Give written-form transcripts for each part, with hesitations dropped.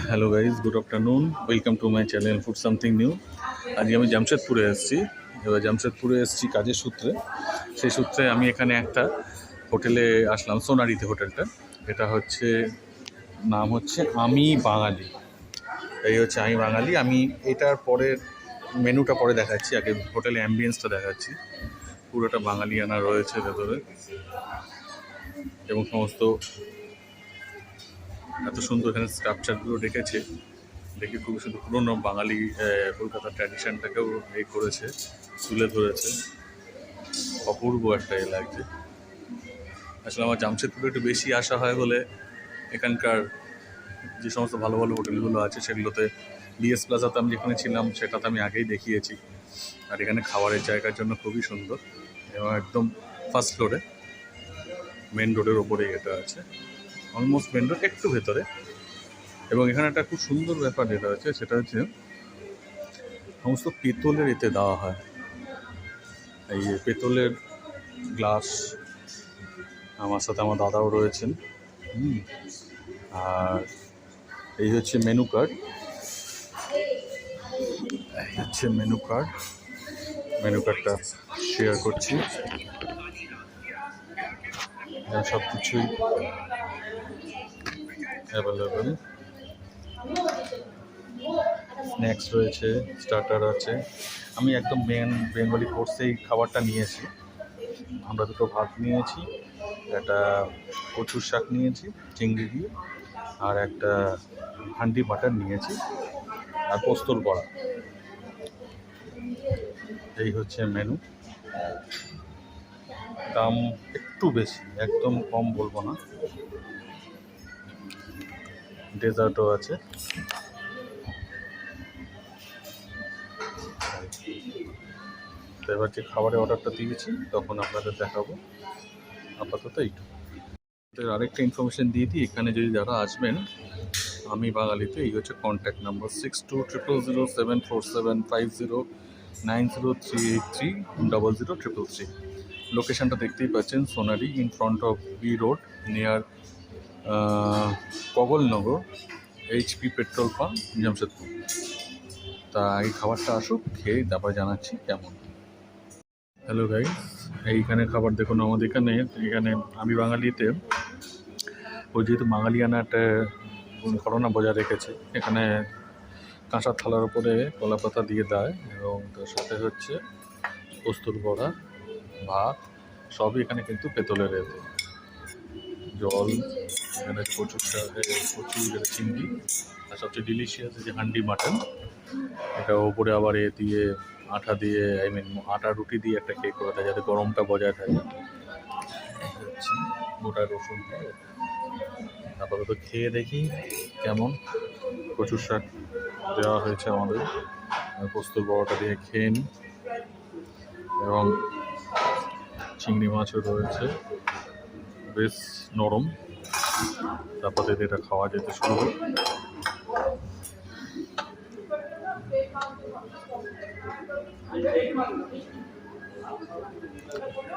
Hello guys, good afternoon, welcome to my channel food something new. আজকে আমি জামশেদপুরে এসেছি। এবার জামশেদপুরে এসেছি কাজের সূত্রে। সেই সূত্রে আমি এখানে একটা হোটেলে আসলাম, সোনারিতে হোটেলটা। এটা হচ্ছে নাম হচ্ছে আমি বাঙালি। এই হচ্ছে আমি বাঙালি। আমি এটার পরের মেনুটা পরে দেখাচ্ছি, আগে হোটেলে অ্যাম্বিয়েন্সটা দেখাচ্ছি। পুরোটা বাঙালিয়ানা রয়েছে ভেতরে এবং সমস্ত এত সুন্দর এখানে স্ট্রাকচারগুলো রেখেছে, দেখে খুবই সুন্দর। পুরোনো বাঙালি কলকাতার ট্র্যাডিশনটাকেও এই করেছে, তুলে ধরেছে। অপূর্ব একটা লাগছে। আসলে আমার জামশেদপুরে একটু বেশি আসা হয় বলে এখানকার যে সমস্ত ভালো ভালো হোটেলগুলো আছে সেগুলোতে, বিএস প্লাজাতে আমি যেখানে ছিলাম সেটাতে আমি আগেই দেখিয়েছি। আর এখানে খাবারের জায়গার জন্য খুবই সুন্দর এবং একদম ফার্স্ট ফ্লোরে, মেন রোডের ওপরেই এটা আছে, অলমোস্ট মেন রোড একটু ভেতরে। এবং এখানে একটা খুব সুন্দর ব্যাপার যেটা আছে সেটা হচ্ছে সমস্ত পেতলের এতে দেওয়া হয়। এই পেতলের গ্লাস, আমার সাথে আমার দাদাও রয়েছেন। আর এই হচ্ছে মেনু কার্ড, মেনু কার্ডটা শেয়ার করছি। সব কিছুই অ্যাভেলেবেল। স্ন্যাক্স রয়েছে, স্টার্টার আছে। আমি একদম মেন বেঙ্গলি কোর্সেই খাবারটা নিয়েছি। আমরা দুটো ভাত নিয়েছি, একটা কচুর শাক নিয়েছি চিংড়ি দিয়ে, আর একটা হান্ডি মাটন নিয়েছি, আর পোস্তর বড়া। এই হচ্ছে মেনু। দাম একটু বেশি, একদম কম বলবো না। ডেজার্টও আছে। তো এবার যে খাবারের অর্ডারটা দিয়েছি তখন আপনাদের দেখাবো। আপাতত এইটুকু। আরেকটা ইনফরমেশন দিয়ে দিই, এখানে যদি যারা আসবেন আমি বাঙালিতে, এই হচ্ছে কন্ট্যাক্ট নাম্বার 620007475090383033 লোকেশানটা দেখতেই পাচ্ছেন, Sonari, in front of B road, near Kagalnagar, HP petrol pump, Jamshedpur. তা এই খাবারটা আসুক, খেয়ে তারপর জানাচ্ছি কেমন। হ্যালো গাইস, এইখানে খাবার দেখুন। আমাদের এখানে আমি বাঙালিতে ওই যেহেতু বাঙালিয়ানা একটা ঘটনা বজায় রেখেছে। এখানে কাঁচা থালার উপরে কলা পাতা দিয়ে দেয় এবং তার সাথে হচ্ছে পোস্তর বড়া, ভাত, সবই এখানে কিন্তু পেতলের এতে। জল, এখানে কচুর চিংড়ি, আর সবচেয়ে ডিলিশিয়াস যে হান্ডি মাটন, এটা ওপরে আবার দিয়ে আটা দিয়ে, আটা রুটি দিয়ে একটা কেক করে দেয় যাতে গরমটা বজায় থাকে। গোটা রসুন দিয়ে আপাতত খেয়ে দেখি কেমন। কচুর শাক দেওয়া হয়েছে আমাদের, পোস্তর বড়াটা দিয়ে খেয়ে নিই। এবং চিংড়ি মাছও রয়েছে, বেশ নরম। তারপরে এটা খাওয়া যেতে শুরু হয়।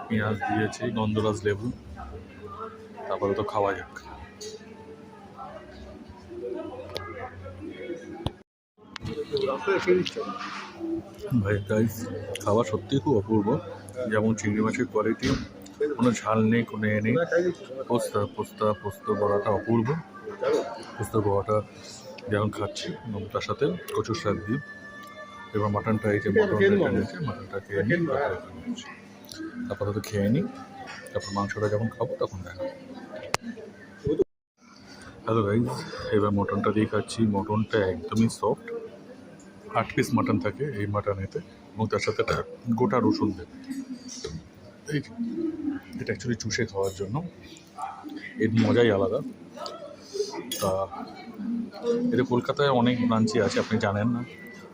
পেঁয়াজ দিয়েছি, গন্ধরাজ লেবু, তারপরে তো খাওয়া যাক। ভাই গাইস, খাবার সত্যিই খুব অপূর্ব। যেমন চিংড়ি মাছের কোয়ালিটি, কোনো ঝাল নেই, কোনো নেই। পোস্ত বড়াটা অপূর্ব। পোস্তর বড়াটা যেমন খাচ্ছি এবং তার সাথে কচুর শাক দিয়ে। এবার মাটনটা, এই যে মাটনটা খেয়ে নিই, আপাতত খেয়ে নিই, তারপর মাংসটা যখন খাবো তখন দেখা। হ্যালো গাইস, এবার মটনটা দিয়ে খাচ্ছি। মটনটা একদমই সফট, 8 পিস মাটন থাকে এই মাটনেতে, এবং তার সাথে একটা গোটা রসুন দেবে। এটা অ্যাকচুয়ালি চুষে খাওয়ার জন্য, এর মজাই আলাদা। তা এটা কলকাতায় অনেক ব্রাঞ্চই আছে, আপনি জানেন না।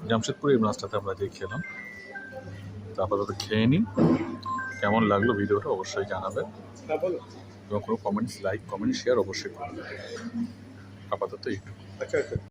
জামশেদপুরে এই ব্রাঞ্চটাতে আমরা যে খেলাম। তা আপাতত খেয়ে নিই, কেমন লাগলো ভিডিওটা অবশ্যই জানাবেন, এবং কোনো লাইক কমেন্ট শেয়ার অবশ্যই করবেন। আপাতত এইটুকু।